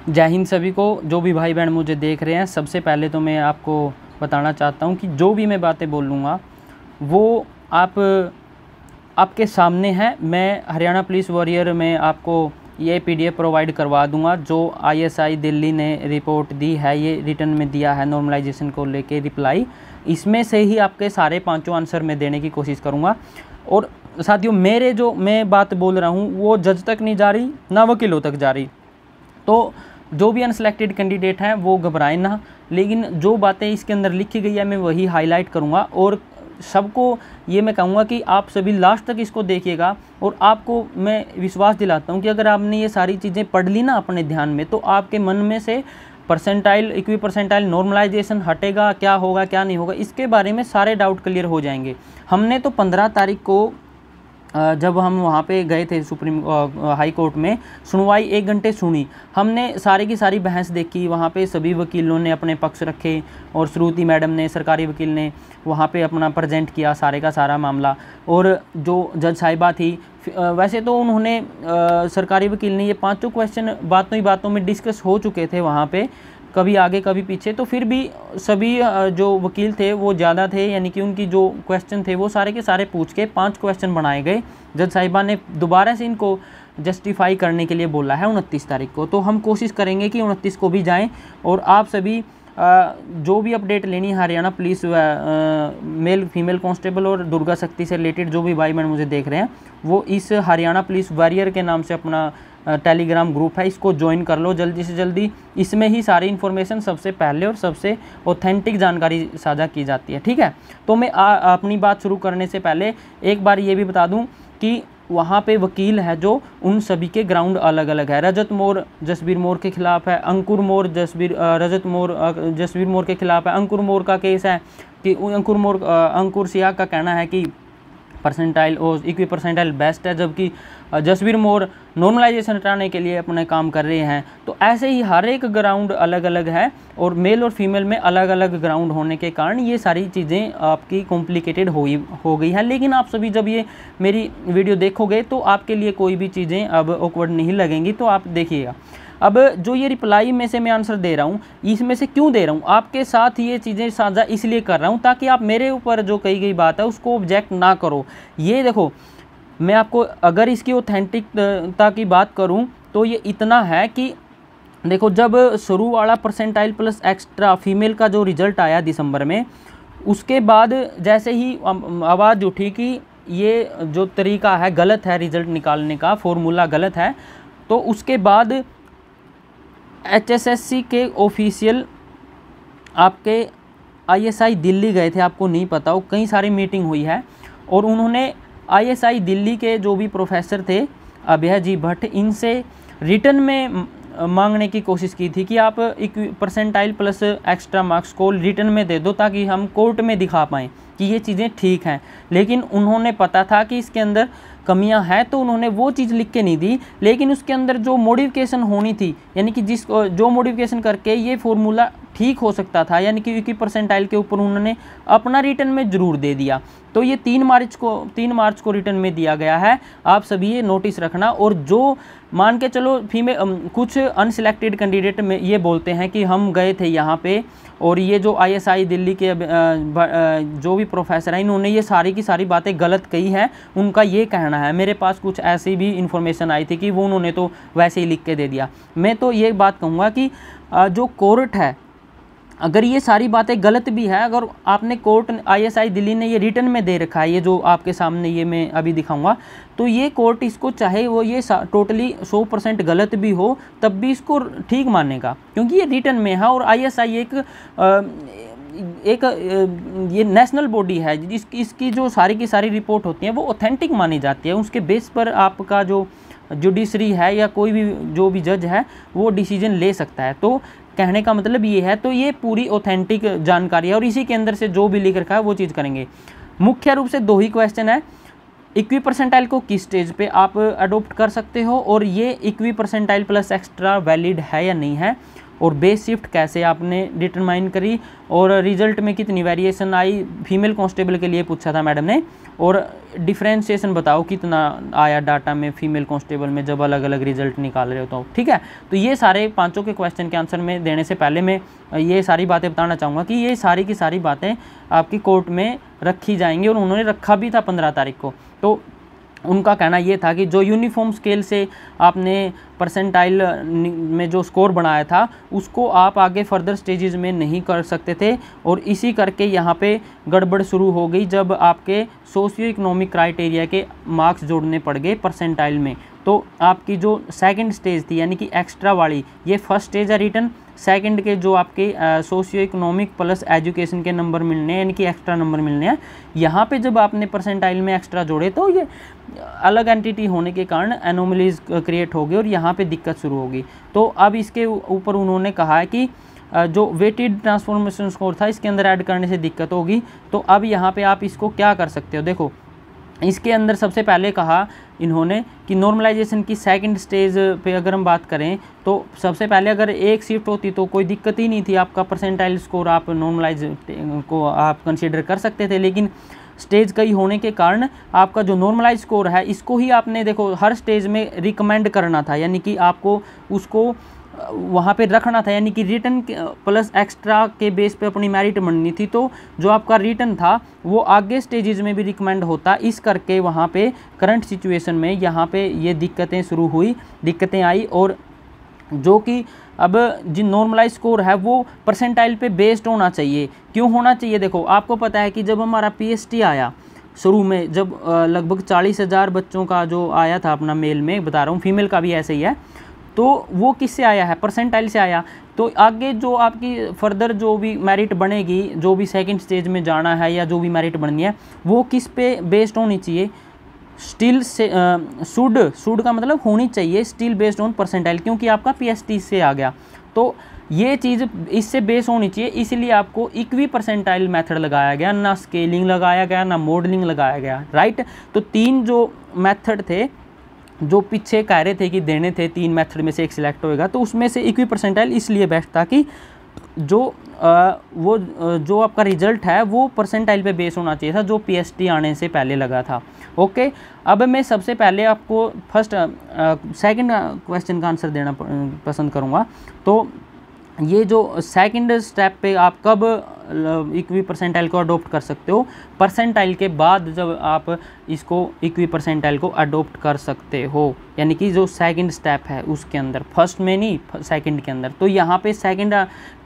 जय हिंद सभी को, जो भी भाई बहन मुझे देख रहे हैं। सबसे पहले तो मैं आपको बताना चाहता हूं कि जो भी मैं बातें बोलूँगा वो आपके सामने है। मैं हरियाणा पुलिस वॉरियर में आपको ये पीडीएफ प्रोवाइड करवा दूंगा जो आईएसआई दिल्ली ने रिपोर्ट दी है, ये रिटर्न में दिया है नॉर्मलाइजेशन को लेके रिप्लाई। इसमें से ही आपके सारे पांचों आंसर मैं देने की कोशिश करूँगा। और साथियों, मेरे जो मैं बात बोल रहा हूँ वो जज तक नहीं जा रही, ना वकीलों तक जा रही। तो जो भी अनसेलेक्टेड कैंडिडेट हैं वो घबराएं ना, लेकिन जो बातें इसके अंदर लिखी गई है मैं वही हाईलाइट करूँगा। और सबको ये मैं कहूँगा कि आप सभी लास्ट तक इसको देखिएगा। और आपको मैं विश्वास दिलाता हूँ कि अगर आपने ये सारी चीज़ें पढ़ ली ना अपने ध्यान में, तो आपके मन में से परसेंटाइल, इक्वी परसेंटाइल, नॉर्मलाइजेशन हटेगा, क्या होगा क्या नहीं होगा, इसके बारे में सारे डाउट क्लियर हो जाएंगे। हमने तो 15 तारीख को जब हम वहाँ पे गए थे सुप्रीम हाई कोर्ट में, सुनवाई 1 घंटे सुनी हमने, सारी की सारी बहस देखी। वहाँ पे सभी वकीलों ने अपने पक्ष रखे और श्रुति मैडम ने, सरकारी वकील ने वहाँ पे अपना प्रेजेंट किया सारे का सारा मामला। और जो जज साहिबा थी, वैसे तो उन्होंने सरकारी वकील ने ये पांचों क्वेश्चन बातों ही बातों में डिस्कस हो चुके थे वहाँ पे, कभी आगे कभी पीछे। तो फिर भी सभी जो वकील थे वो ज़्यादा थे, यानी कि उनकी जो क्वेश्चन थे वो सारे के सारे पूछ के 5 क्वेश्चन बनाए गए। जज साहिबा ने दोबारा से इनको जस्टिफाई करने के लिए बोला है 29 तारीख को। तो हम कोशिश करेंगे कि 29 को भी जाएं। और आप सभी जो भी अपडेट लेनी है Haryana police male female constable और दुर्गा शक्ति से रिलेटेड, जो भी भाई बहन मुझे देख रहे हैं वो इस हरियाणा पुलिस वॉरियर के नाम से अपना टेलीग्राम ग्रुप है, इसको ज्वाइन कर लो जल्दी से जल्दी। इसमें ही सारी इन्फॉर्मेशन सबसे पहले और सबसे ऑथेंटिक जानकारी साझा की जाती है, ठीक है। तो मैं अपनी बात शुरू करने से पहले एक बार ये भी बता दूं कि वहाँ पे वकील है जो उन सभी के ग्राउंड अलग अलग है। रजत मोर जसबीर मोर के खिलाफ है, अंकुर मोर जसबीर मोर के खिलाफ है। अंकुर मोर का केस है कि अंकुर सिया का कहना है कि परसेंटाइल और इक्वी परसेंटाइल बेस्ट है, जबकि जसबीर मोर नॉर्मलाइजेशन हटाने के लिए अपने काम कर रहे हैं। तो ऐसे ही हर एक ग्राउंड अलग अलग है और मेल और फीमेल में अलग अलग ग्राउंड होने के कारण ये सारी चीज़ें आपकी कॉम्प्लिकेटेड हो गई है। लेकिन आप सभी जब ये मेरी वीडियो देखोगे तो आपके लिए कोई भी चीज़ें अब ऑकवर्ड नहीं लगेंगी। तो आप देखिएगा, अब जो ये रिप्लाई में से मैं आंसर दे रहा हूँ, इसमें से क्यों दे रहा हूँ, आपके साथ ये चीज़ें साझा इसलिए कर रहा हूँ ताकि आप मेरे ऊपर जो कही गई बात है उसको ऑब्जेक्ट ना करो। ये देखो, मैं आपको अगर इसकी ऑथेंटिकता की बात करूँ तो ये इतना है कि देखो, जब शुरू वाला परसेंटाइल प्लस एक्स्ट्रा फीमेल का जो रिजल्ट आया दिसंबर में, उसके बाद जैसे ही आवाज़ उठी कि ये जो तरीका है गलत है रिजल्ट निकालने का, फॉर्मूला गलत है, तो उसके बाद HSSC के ऑफिशियल आपके ISI दिल्ली गए थे, आपको नहीं पता हो, कई सारी मीटिंग हुई है। और उन्होंने ISI दिल्ली के जो भी प्रोफेसर थे अभय जी भट्ट, इनसे रिटर्न में मांगने की कोशिश की थी कि आप परसेंटाइल प्लस एक्स्ट्रा मार्क्स को रिटर्न में दे दो ताकि हम कोर्ट में दिखा पाएँ कि ये चीज़ें ठीक हैं। लेकिन उन्होंने पता था कि इसके अंदर कमियां हैं, तो उन्होंने वो चीज़ लिख के नहीं दी। लेकिन उसके अंदर जो मॉडिफिकेशन होनी थी, यानी कि जो मॉडिफिकेशन करके ये फॉर्मूला ठीक हो सकता था, यानी कि 21 परसेंटाइल के ऊपर उन्होंने अपना रिटर्न में ज़रूर दे दिया। तो ये 3 मार्च को रिटर्न में दिया गया है, आप सभी ये नोटिस रखना। और जो मान के चलो कुछ अनसिलेक्टेड कैंडिडेट में ये बोलते हैं कि हम गए थे यहाँ पे और ये जो ISI दिल्ली के जो भी प्रोफेसर हैं इन्होंने ये सारी की सारी बातें गलत कही हैं, उनका ये कहना है। मेरे पास कुछ ऐसी भी इन्फॉर्मेशन आई थी कि वो उन्होंने तो वैसे ही लिख के दे दिया। मैं तो ये बात कहूँगा कि जो कोर्ट है, अगर ये सारी बातें गलत भी है, अगर आपने कोर्ट ISI दिल्ली ने ये रिटर्न में दे रखा है, ये जो आपके सामने ये मैं अभी दिखाऊंगा, तो ये कोर्ट इसको चाहे वो ये टोटली 100% गलत भी हो तब भी इसको ठीक मानेगा, क्योंकि ये रिटर्न में है। और ISI एक ये नेशनल बॉडी है, इसकी जो सारी की सारी रिपोर्ट होती है वो ऑथेंटिक मानी जाती है। उसके बेस पर आपका जो जुडिशरी है या कोई भी जो भी जज है वो डिसीजन ले सकता है। तो कहने का मतलब ये है, तो ये पूरी ऑथेंटिक जानकारी है और इसी के अंदर से जो भी लिख रखा है वो चीज़ करेंगे। मुख्य रूप से 2 ही क्वेश्चन है, इक्वी परसेंटाइल को किस स्टेज पे आप अडोप्ट कर सकते हो और ये equi percentile plus extra valid है या नहीं है। और बेस शिफ्ट कैसे आपने डिटरमाइन करी, और रिजल्ट में कितनी वेरिएशन आई, फीमेल कांस्टेबल के लिए पूछा था मैडम ने, और डिफ्रेंशिएशन बताओ कितना आया डाटा में फीमेल कांस्टेबल में जब अलग अलग रिजल्ट निकाल रहे हो तो। ठीक है, तो ये सारे पांचों के क्वेश्चन के आंसर में देने से पहले मैं ये सारी बातें बताना चाहूँगा कि ये सारी की सारी बातें आपकी कोर्ट में रखी जाएंगी, और उन्होंने रखा भी था 15 तारीख को। तो उनका कहना ये था कि जो यूनिफॉर्म स्केल से आपने परसेंटाइल में जो स्कोर बनाया था उसको आप आगे फर्दर स्टेजेस में नहीं कर सकते थे, और इसी करके यहाँ पे गड़बड़ शुरू हो गई जब आपके सोशियो इकोनॉमिक क्राइटेरिया के मार्क्स जोड़ने पड़ गए परसेंटाइल में। तो आपकी जो सेकंड स्टेज थी यानी कि एक्स्ट्रा वाली, ये फर्स्ट स्टेज है रिटर्न, सेकंड के जो आपके सोशियो इकोनॉमिक प्लस एजुकेशन के नंबर मिलने हैं यानी कि एक्स्ट्रा नंबर मिलने हैं, यहाँ पे जब आपने परसेंटाइल में एक्स्ट्रा जोड़े तो ये अलग एंटिटी होने के कारण एनोमलीज क्रिएट हो गई और यहाँ पे दिक्कत शुरू होगी। तो अब इसके ऊपर उन्होंने कहा है कि जो वेटेड ट्रांसफॉर्मेशन स्कोर था इसके अंदर ऐड करने से दिक्कत होगी। तो अब यहाँ पे आप इसको क्या कर सकते हो, देखो इसके अंदर सबसे पहले कहा इन्होंने कि नॉर्मलाइजेशन की सेकंड स्टेज पे अगर हम बात करें तो सबसे पहले अगर एक शिफ्ट होती तो कोई दिक्कत ही नहीं थी, आपका परसेंटाइल स्कोर आप नॉर्मलाइज को आप कंसीडर कर सकते थे। लेकिन स्टेज कई होने के कारण आपका जो नॉर्मलाइज स्कोर है इसको ही आपने देखो हर स्टेज में रिकमेंड करना था, यानी कि आपको उसको वहाँ पे रखना था, यानी कि रिटर्न प्लस एक्स्ट्रा के बेस पे अपनी मेरिट बननी थी। तो जो आपका रिटर्न था वो आगे स्टेजेस में भी रिकमेंड होता, इस करके वहाँ पे करंट सिचुएशन में यहाँ पे ये दिक्कतें आई। और जो कि अब जिन नॉर्मलाइज स्कोर है वो परसेंटाइल पे बेस्ड होना चाहिए। क्यों होना चाहिए, देखो आपको पता है कि जब हमारा PST आया शुरू में, जब लगभग 40,000 बच्चों का जो आया था अपना मेल में, बता रहा हूँ फीमेल का भी ऐसे ही है, तो वो किससे आया है, परसेंटाइल से आया। तो आगे जो आपकी फर्दर जो भी मेरिट बनेगी, जो भी सेकंड स्टेज में जाना है या जो भी मेरिट बननी है वो किस पे बेस्ड होनी चाहिए, स्टिल से शुड का मतलब होनी चाहिए स्टिल बेस्ड ऑन परसेंटाइल, क्योंकि आपका PST से आ गया। तो ये चीज़ इससे बेस होनी चाहिए, इसलिए आपको इक्वी परसेंटाइल मेथड लगाया गया, ना स्केलिंग लगाया गया ना मॉडलिंग लगाया गया, राइट। तो 3 जो मेथड थे जो पीछे कह रहे थे कि देने थे, 3 मेथड में से एक सिलेक्ट होएगा, तो उसमें से इक्वी परसेंटाइल इसलिए बेस्ट था कि जो आपका रिजल्ट है वो परसेंटाइल पे बेस होना चाहिए था, जो PST आने से पहले लगा था। ओके, अब मैं सबसे पहले आपको सेकंड क्वेश्चन का आंसर देना पसंद करूँगा। तो ये जो सेकंड स्टेप पे आप कब इक्वी परसेंटाइल को अडोप्ट कर सकते हो, परसेंटाइल के बाद जब आप इसको इक्वी परसेंटाइल को अडोप्ट कर सकते हो, यानी कि जो सेकंड स्टेप है उसके अंदर, फर्स्ट में नहीं सेकंड के अंदर। तो यहाँ पे सेकंड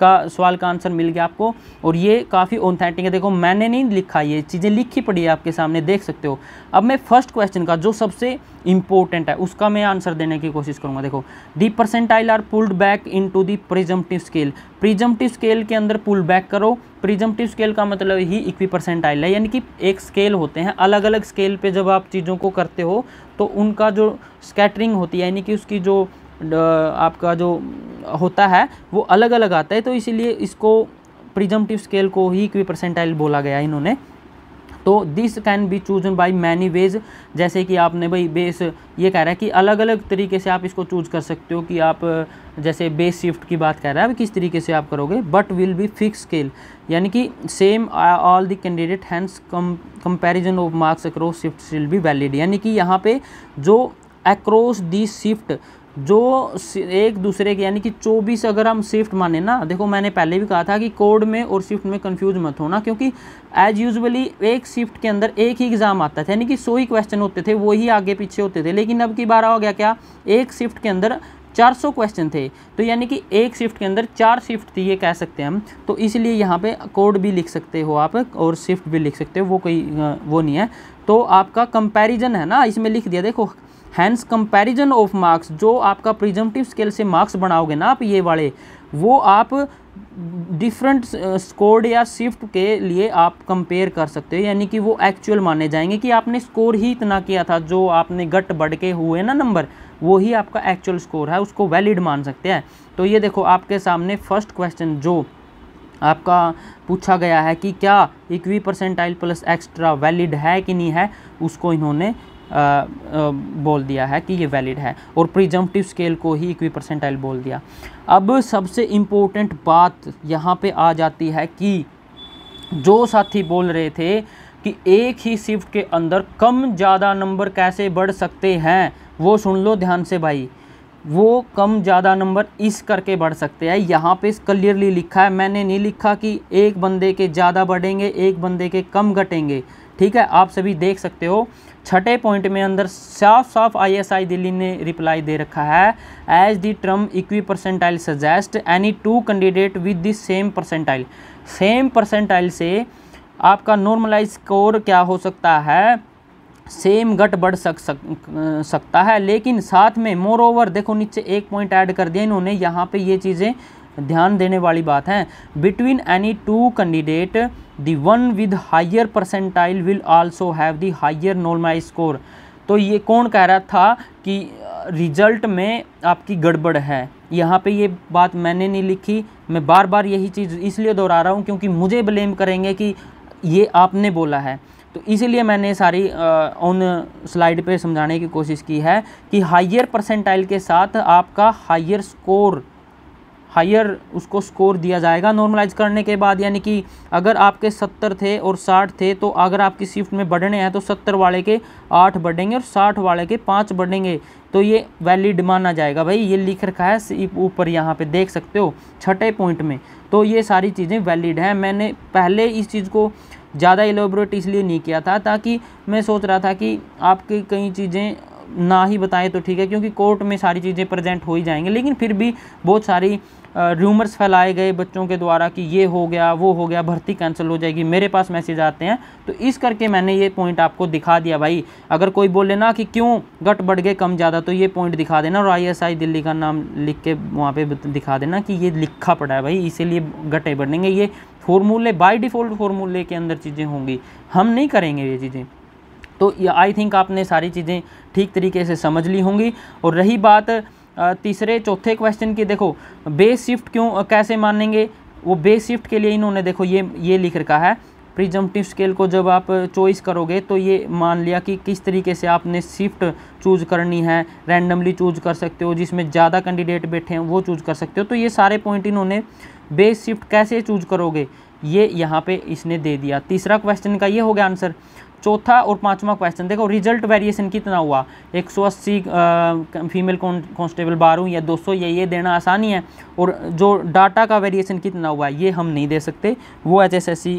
का सवाल का आंसर मिल गया आपको, और ये काफ़ी ऑथेंटिक है। देखो मैंने नहीं लिखा, ये चीज़ें लिखी पड़ी है आपके सामने, देख सकते हो। अब मैं फर्स्ट क्वेश्चन का जो सबसे इंपॉर्टेंट है उसका मैं आंसर देने की कोशिश करूँगा। देखो, the percentile are pulled back into the presumptive scale, presumptive scale के अंदर पुल बैक करो। प्रिजम्पटिव स्केल का मतलब ही इक्वी परसेंटाइल है, यानी कि एक स्केल होते हैं, अलग अलग स्केल पे जब आप चीज़ों को करते हो तो उनका जो स्कैटरिंग होती है, यानी कि उसकी जो आपका जो होता है वो अलग अलग आता है। तो इसीलिए इसको प्रिजम्पटिव स्केल को ही इक्वी परसेंटाइल बोला गया इन्होंने। तो this can be chosen by many ways, जैसे कि आपने भाई बेस ये कह रहा है कि अलग अलग तरीके से आप इसको चूज कर सकते हो, कि आप जैसे बेस शिफ्ट की बात कर रहा है किस तरीके से आप करोगे, but will be fix scale, यानी कि same all the candidate hence comparison of marks across shift will be valid, यानी कि यहाँ पे जो अक्रॉस दी शिफ्ट जो एक दूसरे के, यानी कि 24 अगर हम शिफ्ट माने ना, देखो मैंने पहले भी कहा था कि कोड में और शिफ्ट में कंफ्यूज मत होना, क्योंकि एज यूजुअली एक शिफ्ट के अंदर एक ही एग्जाम आता था, यानी कि 100 ही क्वेश्चन होते थे, वही आगे पीछे होते थे। लेकिन अब की बार हो गया क्या, एक शिफ्ट के अंदर 400 क्वेश्चन थे, तो यानी कि एक शिफ्ट के अंदर 4 शिफ्ट थी, ये कह सकते हैं हम। तो इसलिए यहाँ पे कोड भी लिख सकते हो आप और शिफ्ट भी लिख सकते हो, वो कोई वो नहीं है। तो आपका कंपैरिजन है ना, इसमें लिख दिया, देखो हैंस कंपैरिजन ऑफ मार्क्स, जो आपका प्रिजम्पटिव स्केल से मार्क्स बनाओगे ना आप ये वाले, वो आप डिफरेंट स्कोर या शिफ्ट के लिए आप कंपेयर कर सकते हो, यानी कि वो एक्चुअल माने जाएंगे कि आपने स्कोर ही इतना किया था, जो आपने गट बढ़ के हुए ना नंबर, वो ही आपका एक्चुअल स्कोर है, उसको वैलिड मान सकते हैं। तो ये देखो आपके सामने फर्स्ट क्वेश्चन जो आपका पूछा गया है कि क्या equi percentile plus extra valid है कि नहीं है, उसको इन्होंने बोल दिया है कि ये वैलिड है, और प्रिजम्पटिव स्केल को ही इक्वी परसेंटाइल बोल दिया। अब सबसे इम्पोर्टेंट बात यहाँ पे आ जाती है कि जो साथी बोल रहे थे कि एक ही शिफ्ट के अंदर कम ज़्यादा नंबर कैसे बढ़ सकते हैं, वो सुन लो ध्यान से भाई। वो कम ज़्यादा नंबर इस करके बढ़ सकते हैं, यहाँ पे क्लियरली लिखा है, मैंने नहीं लिखा कि एक बंदे के ज़्यादा बढ़ेंगे एक बंदे के कम घटेंगे, ठीक है। आप सभी देख सकते हो छठे पॉइंट में अंदर साफ साफ ISI दिल्ली ने रिप्लाई दे रखा है, as the term equipercentile suggest any two candidate with the same percentile. Same percentile से आपका नॉर्मलाइज स्कोर क्या हो सकता है, सेम घट बढ़ सकता है, लेकिन साथ में मोर ओवर देखो नीचे एक पॉइंट ऐड कर दिया इन्होंने, यहाँ पे ये चीज़ें ध्यान देने वाली बात है। Between any two candidate the one with higher percentile will also have the higher normalize score. तो ये कौन कह रहा था कि रिजल्ट में आपकी गड़बड़ है, यहाँ पे ये बात मैंने नहीं लिखी, मैं बार बार यही चीज़ इसलिए दोहरा रहा हूँ क्योंकि मुझे ब्लेम करेंगे कि ये आपने बोला है, तो इसीलिए मैंने सारी ऑन स्लाइड पे समझाने की कोशिश की है कि हायर परसेंटाइल के साथ आपका हायर स्कोर, हायर उसको स्कोर दिया जाएगा नॉर्मलाइज करने के बाद। यानी कि अगर आपके 70 थे और 60 थे, तो अगर आपकी शिफ्ट में बढ़ने हैं तो 70 वाले के 8 बढ़ेंगे और 60 वाले के 5 बढ़ेंगे, तो ये वैलिड माना जाएगा भाई। ये लिख रखा है ऊपर, यहाँ पे देख सकते हो छठे पॉइंट में, तो ये सारी चीज़ें वैलिड हैं। मैंने पहले इस चीज़ को ज़्यादा एलोबरेट इसलिए नहीं किया था ताकि मैं सोच रहा था कि आपकी कई चीज़ें ना ही बताएं तो ठीक है, क्योंकि कोर्ट में सारी चीज़ें प्रेजेंट हो ही जाएंगे, लेकिन फिर भी बहुत सारी रूमर्स फैलाए गए बच्चों के द्वारा कि ये हो गया वो हो गया, भर्ती कैंसिल हो जाएगी, मेरे पास मैसेज आते हैं, तो इस करके मैंने ये पॉइंट आपको दिखा दिया भाई। अगर कोई बोले ना कि क्यों घट बढ़ गए कम ज़्यादा, तो ये पॉइंट दिखा देना और ISI दिल्ली का नाम लिख के वहाँ पे दिखा देना कि ये लिखा पड़ा है भाई, इसीलिए घटे बढ़ेंगे। ये फॉर्मूले बाय डिफ़ॉल्ट फॉर्मूले के अंदर चीज़ें होंगी, हम नहीं करेंगे ये चीज़ें। तो आई थिंक आपने सारी चीज़ें ठीक तरीके से समझ ली होंगी। और रही बात तीसरे चौथे क्वेश्चन की, देखो बेस शिफ्ट क्यों कैसे मानेंगे, वो बेस शिफ्ट के लिए इन्होंने देखो ये लिख रखा है, प्रिजम्पटिव स्केल को जब आप चॉइस करोगे तो ये मान लिया कि किस तरीके से आपने शिफ्ट चूज़ करनी है, रैंडमली चूज़ कर सकते हो, जिसमें ज़्यादा कैंडिडेट बैठे हैं वो चूज़ कर सकते हो। तो ये सारे पॉइंट इन्होंने बेस शिफ्ट कैसे चूज़ करोगे ये यहाँ पे इसने दे दिया। तीसरा क्वेश्चन का ये हो गया आंसर। चौथा और पांचवा क्वेश्चन देखो, रिजल्ट वेरिएशन कितना हुआ, 180 फीमेल कांस्टेबल 12 या 200, ये देना आसानी है। और जो डाटा का वेरिएशन कितना हुआ ये हम नहीं दे सकते, वो HSSC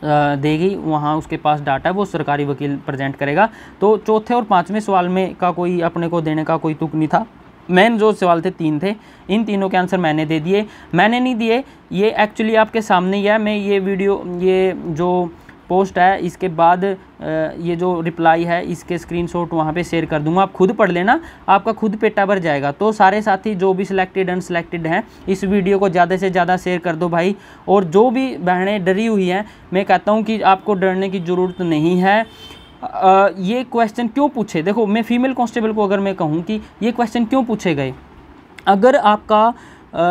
देगी, वहाँ उसके पास डाटा है, वो सरकारी वकील प्रेजेंट करेगा। तो चौथे और पाँचवें सवाल में का कोई अपने को देने का कोई तुक नहीं था। मेन जो सवाल थे 3 थे, इन तीनों के आंसर मैंने दे दिए। मैंने नहीं दिए, ये एक्चुअली आपके सामने ही है। मैं ये वीडियो, ये जो पोस्ट है इसके बाद ये जो रिप्लाई है इसके स्क्रीनशॉट वहाँ पे शेयर कर दूंगा, आप खुद पढ़ लेना, आपका खुद पेटा भर जाएगा। तो सारे साथी जो भी सिलेक्टेड अनसिलेक्टेड हैं, इस वीडियो को ज़्यादा से ज़्यादा शेयर कर दो भाई। और जो भी बहनें डरी हुई हैं, मैं कहता हूँ कि आपको डरने की ज़रूरत नहीं है। ये क्वेश्चन क्यों पूछे, देखो मैं फीमेल कांस्टेबल को अगर मैं कहूँ कि ये क्वेश्चन क्यों पूछे गए, अगर आपका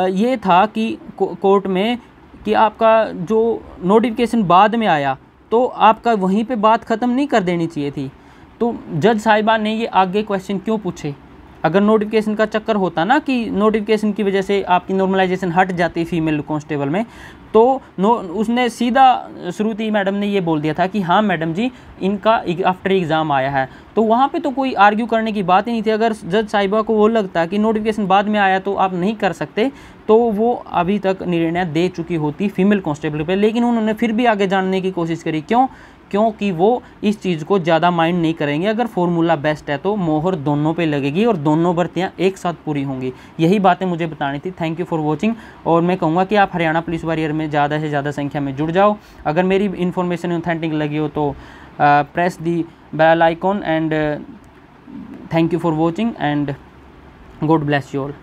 ये था कि कोर्ट में कि आपका जो नोटिफिकेशन बाद में आया तो आपका वहीं पे बात ख़त्म नहीं कर देनी चाहिए थी, तो जज साहिबा ने ये आगे क्वेश्चन क्यों पूछे। अगर नोटिफिकेशन का चक्कर होता ना कि नोटिफिकेशन की वजह से आपकी नॉर्मलाइजेशन हट जाती फीमेल कांस्टेबल में, तो उसने सीधा श्रुति मैडम ने ये बोल दिया था कि हाँ मैडम जी इनका आफ्टर एग्ज़ाम आया है, तो वहाँ पे तो कोई आर्ग्यू करने की बात ही नहीं थी। अगर जज साहिबा को वो लगता है कि नोटिफिकेशन बाद में आया तो आप नहीं कर सकते, तो वो अभी तक निर्णय दे चुकी होती फीमेल कांस्टेबल पे, लेकिन उन्होंने फिर भी आगे जानने की कोशिश करी। क्योंकि वो इस चीज़ को ज़्यादा माइंड नहीं करेंगे। अगर फॉर्मूला बेस्ट है तो मोहर दोनों पे लगेगी और दोनों भर्तियाँ एक साथ पूरी होंगी। यही बातें मुझे बतानी थी। Thank you for watching. और मैं कहूँगा कि आप हरियाणा पुलिस वॉरियर में ज़्यादा से ज़्यादा संख्या में जुड़ जाओ। अगर मेरी इन्फॉर्मेशन ऑथेंटिक लगी हो तो press the bell icon and thank you for watching and God bless you all.